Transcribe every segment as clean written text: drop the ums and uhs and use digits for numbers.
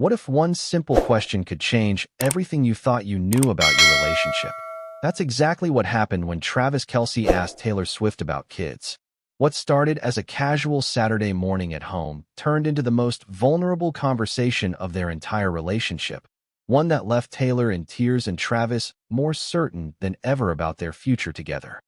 What if one simple question could change everything you thought you knew about your relationship? That's exactly what happened when Travis Kelce asked Taylor Swift about kids. What started as a casual Saturday morning at home turned into the most vulnerable conversation of their entire relationship, one that left Taylor in tears and Travis more certain than ever about their future together.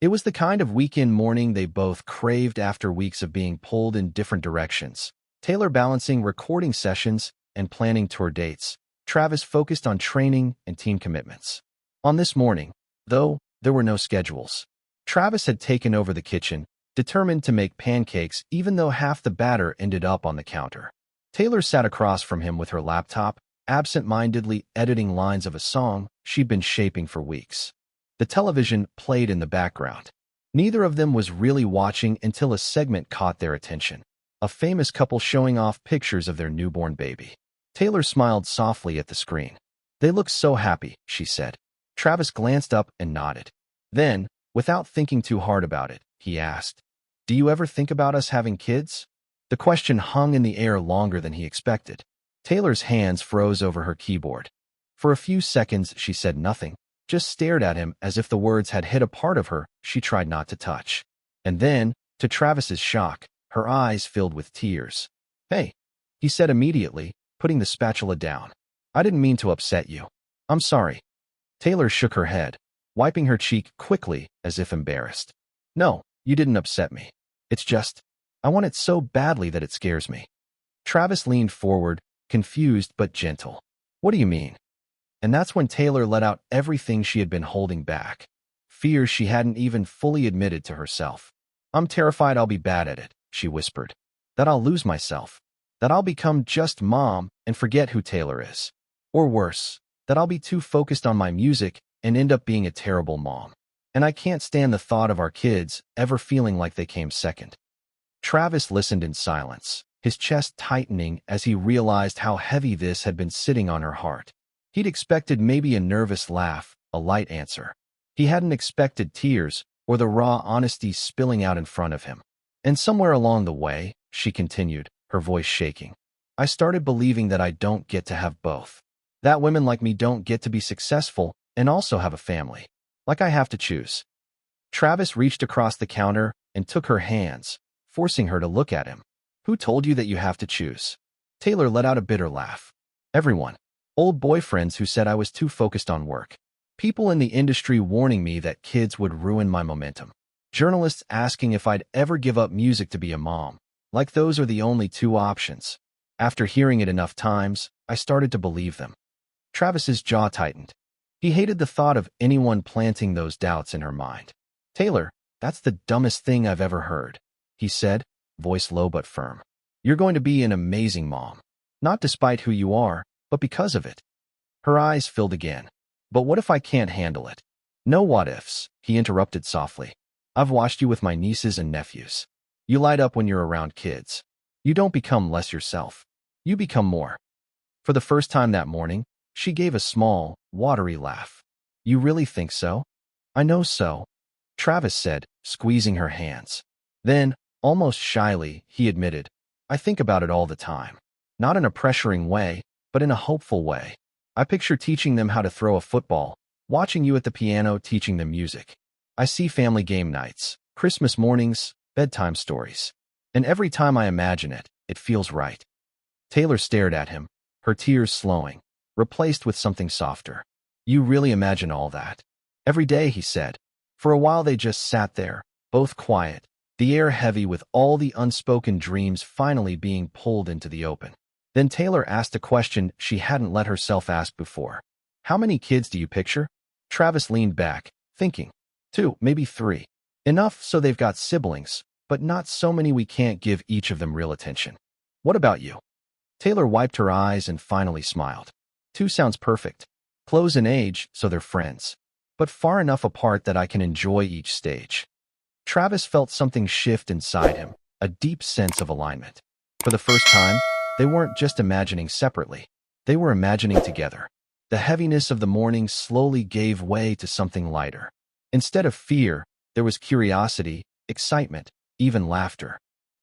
It was the kind of weekend morning they both craved after weeks of being pulled in different directions. Taylor balancing recording sessions and planning tour dates. Travis focused on training and team commitments. On this morning, though, there were no schedules. Travis had taken over the kitchen, determined to make pancakes even though half the batter ended up on the counter. Taylor sat across from him with her laptop, absent-mindedly editing lines of a song she'd been shaping for weeks. The television played in the background. Neither of them was really watching until a segment caught their attention. A famous couple showing off pictures of their newborn baby. Taylor smiled softly at the screen. "They look so happy," she said. Travis glanced up and nodded. Then, without thinking too hard about it, he asked, "Do you ever think about us having kids?" The question hung in the air longer than he expected. Taylor's hands froze over her keyboard. For a few seconds, she said nothing, just stared at him as if the words had hit a part of her she tried not to touch. And then, to Travis's shock, her eyes filled with tears. "Hey," he said immediately, putting the spatula down. "I didn't mean to upset you. I'm sorry." Taylor shook her head, wiping her cheek quickly as if embarrassed. "No, you didn't upset me. It's just, I want it so badly that it scares me." Travis leaned forward, confused but gentle. "What do you mean?" And that's when Taylor let out everything she had been holding back. Fears she hadn't even fully admitted to herself. "I'm terrified I'll be bad at it," she whispered. "That I'll lose myself. That I'll become just mom and forget who Taylor is. Or worse, that I'll be too focused on my music and end up being a terrible mom. And I can't stand the thought of our kids ever feeling like they came second." Travis listened in silence, his chest tightening as he realized how heavy this had been sitting on her heart. He'd expected maybe a nervous laugh, a light answer. He hadn't expected tears or the raw honesty spilling out in front of him. "And somewhere along the way," she continued, her voice shaking, "I started believing that I don't get to have both. That women like me don't get to be successful and also have a family. Like I have to choose." Travis reached across the counter and took her hands, forcing her to look at him. "Who told you that you have to choose?" Taylor let out a bitter laugh. "Everyone. Old boyfriends who said I was too focused on work. People in the industry warning me that kids would ruin my momentum. Journalists asking if I'd ever give up music to be a mom. Like those are the only two options." After hearing it enough times, I started to believe them. Travis's jaw tightened. He hated the thought of anyone planting those doubts in her mind. "Taylor, that's the dumbest thing I've ever heard," he said, voice low but firm. "You're going to be an amazing mom. Not despite who you are, but because of it." Her eyes filled again. "But what if I can't handle it?" "No what ifs," he interrupted softly. "I've watched you with my nieces and nephews. You light up when you're around kids. You don't become less yourself. You become more." For the first time that morning, she gave a small, watery laugh. "You really think so?" "I know so," Travis said, squeezing her hands. Then, almost shyly, he admitted, "I think about it all the time. Not in a pressuring way, but in a hopeful way. I picture teaching them how to throw a football, watching you at the piano teaching them music. I see family game nights, Christmas mornings, bedtime stories. And every time I imagine it, it feels right." Taylor stared at him, her tears slowing, replaced with something softer. "You really imagine all that?" "Every day," he said. For a while they just sat there, both quiet, the air heavy with all the unspoken dreams finally being pulled into the open. Then Taylor asked a question she hadn't let herself ask before. "How many kids do you picture?" Travis leaned back, thinking. 2, maybe 3. Enough so they've got siblings, but not so many we can't give each of them real attention. "What about you?" Taylor wiped her eyes and finally smiled. 2 sounds perfect. Close in age, so they're friends, but far enough apart that I can enjoy each stage. Travis felt something shift inside him, a deep sense of alignment. For the first time, they weren't just imagining separately. They were imagining together. The heaviness of the morning slowly gave way to something lighter. Instead of fear, there was curiosity, excitement, even laughter.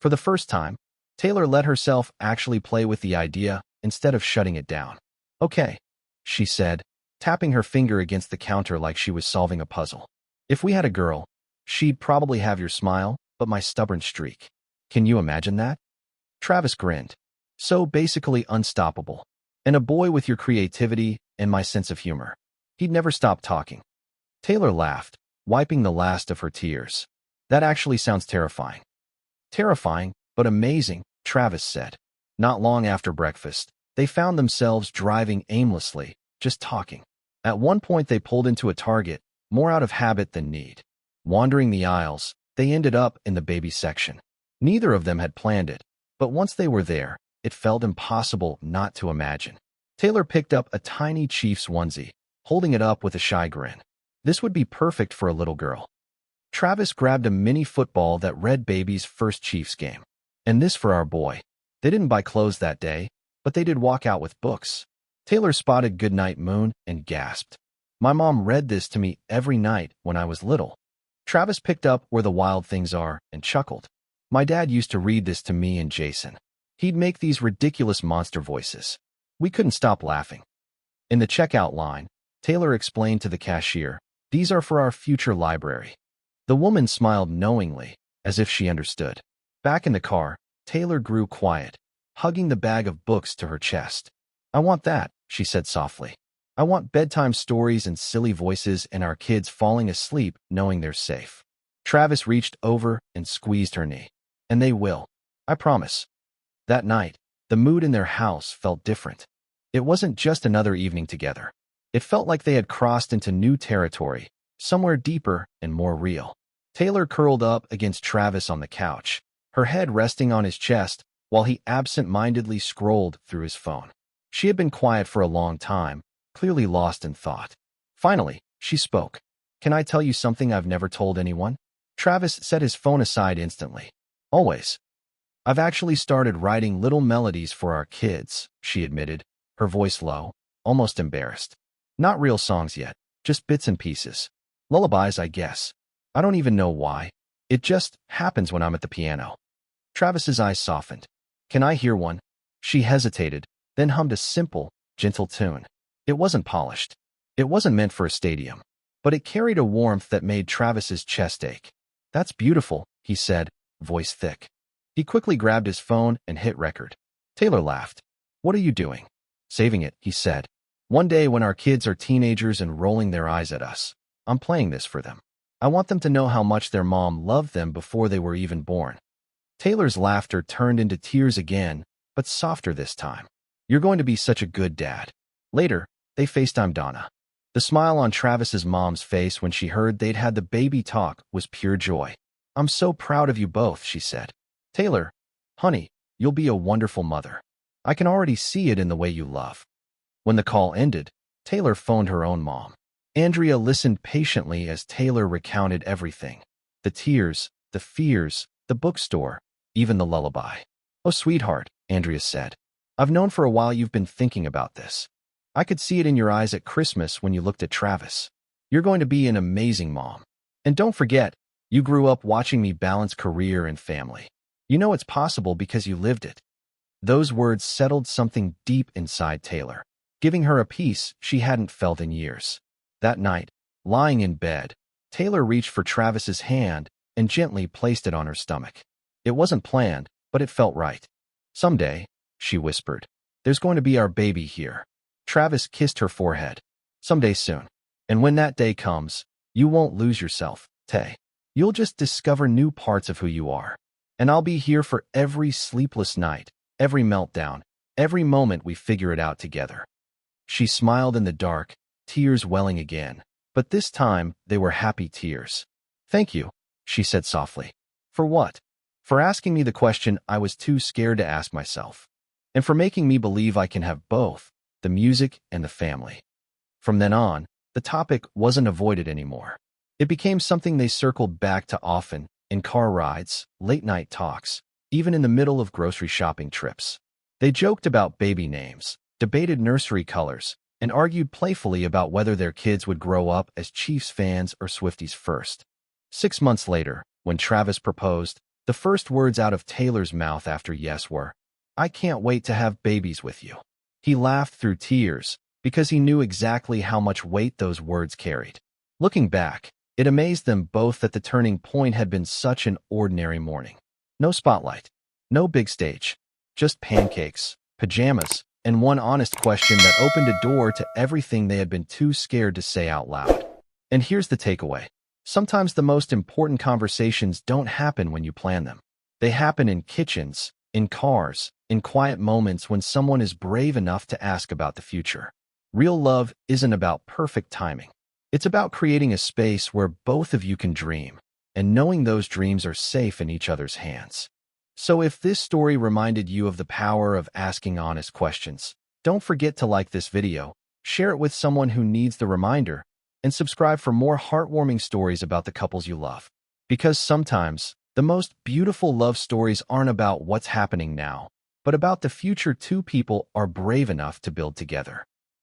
For the first time, Taylor let herself actually play with the idea instead of shutting it down. Okay, she said, tapping her finger against the counter like she was solving a puzzle. If we had a girl, she'd probably have your smile, but my stubborn streak. Can you imagine that? Travis grinned. So basically unstoppable. And a boy with your creativity and my sense of humor. He'd never stop talking. Taylor laughed, wiping the last of her tears. That actually sounds terrifying. Terrifying, but amazing, Travis said. Not long after breakfast, they found themselves driving aimlessly, just talking. At one point they pulled into a Target, more out of habit than need. Wandering the aisles, they ended up in the baby section. Neither of them had planned it, but once they were there, it felt impossible not to imagine. Taylor picked up a tiny Chiefs onesie, holding it up with a shy grin. This would be perfect for a little girl. Travis grabbed a mini football that read baby's first Chiefs game. And this for our boy. They didn't buy clothes that day, but they did walk out with books. Taylor spotted Goodnight Moon and gasped. My mom read this to me every night when I was little. Travis picked up Where the Wild Things Are and chuckled. My dad used to read this to me and Jason. He'd make these ridiculous monster voices. We couldn't stop laughing. In the checkout line, Taylor explained to the cashier, "These are for our future library." The woman smiled knowingly, as if she understood. Back in the car, Taylor grew quiet, hugging the bag of books to her chest. I want that, she said softly. I want bedtime stories and silly voices and our kids falling asleep knowing they're safe. Travis reached over and squeezed her knee. And they will. I promise. That night, the mood in their house felt different. It wasn't just another evening together. It felt like they had crossed into new territory, somewhere deeper and more real. Taylor curled up against Travis on the couch, her head resting on his chest while he absent-mindedly scrolled through his phone. She had been quiet for a long time, clearly lost in thought. Finally, she spoke. Can I tell you something I've never told anyone? Travis set his phone aside instantly. Always. I've actually started writing little melodies for our kids, she admitted, her voice low, almost embarrassed. Not real songs yet, just bits and pieces. Lullabies, I guess. I don't even know why. It just happens when I'm at the piano. Travis's eyes softened. Can I hear one? She hesitated, then hummed a simple, gentle tune. It wasn't polished. It wasn't meant for a stadium, but it carried a warmth that made Travis's chest ache. That's beautiful, he said, voice thick. He quickly grabbed his phone and hit record. Taylor laughed. What are you doing? Saving it, he said. One day when our kids are teenagers and rolling their eyes at us, I'm playing this for them. I want them to know how much their mom loved them before they were even born. Taylor's laughter turned into tears again, but softer this time. You're going to be such a good dad. Later, they FaceTimed Donna. The smile on Travis's mom's face when she heard they'd had the baby talk was pure joy. I'm so proud of you both, she said. Taylor, honey, you'll be a wonderful mother. I can already see it in the way you love. When the call ended, Taylor phoned her own mom. Andrea listened patiently as Taylor recounted everything. The tears, the fears, the bookstore, even the lullaby. Oh, sweetheart, Andrea said. I've known for a while you've been thinking about this. I could see it in your eyes at Christmas when you looked at Travis. You're going to be an amazing mom. And don't forget, you grew up watching me balance career and family. You know it's possible because you lived it. Those words settled something deep inside Taylor, giving her a peace she hadn't felt in years. That night, lying in bed, Taylor reached for Travis's hand and gently placed it on her stomach. It wasn't planned, but it felt right. Someday, she whispered, there's going to be our baby here. Travis kissed her forehead. Someday soon. And when that day comes, you won't lose yourself, Tay. You'll just discover new parts of who you are. And I'll be here for every sleepless night, every meltdown, every moment we figure it out together. She smiled in the dark, tears welling again, but this time they were happy tears. Thank you, she said softly. For what? For asking me the question I was too scared to ask myself. And for making me believe I can have both, the music and the family. From then on, the topic wasn't avoided anymore. It became something they circled back to often, in car rides, late-night talks, even in the middle of grocery shopping trips. They joked about baby names, debated nursery colors, and argued playfully about whether their kids would grow up as Chiefs fans or Swifties first. 6 months later, when Travis proposed, the first words out of Taylor's mouth after yes were, I can't wait to have babies with you. He laughed through tears because he knew exactly how much weight those words carried. Looking back, it amazed them both that the turning point had been such an ordinary morning. No spotlight, no big stage, just pancakes, pajamas, and one honest question that opened a door to everything they had been too scared to say out loud. And here's the takeaway. Sometimes the most important conversations don't happen when you plan them. They happen in kitchens, in cars, in quiet moments when someone is brave enough to ask about the future. Real love isn't about perfect timing. It's about creating a space where both of you can dream, and knowing those dreams are safe in each other's hands. So if this story reminded you of the power of asking honest questions, don't forget to like this video, share it with someone who needs the reminder, and subscribe for more heartwarming stories about the couples you love. Because sometimes, the most beautiful love stories aren't about what's happening now, but about the future two people are brave enough to build together.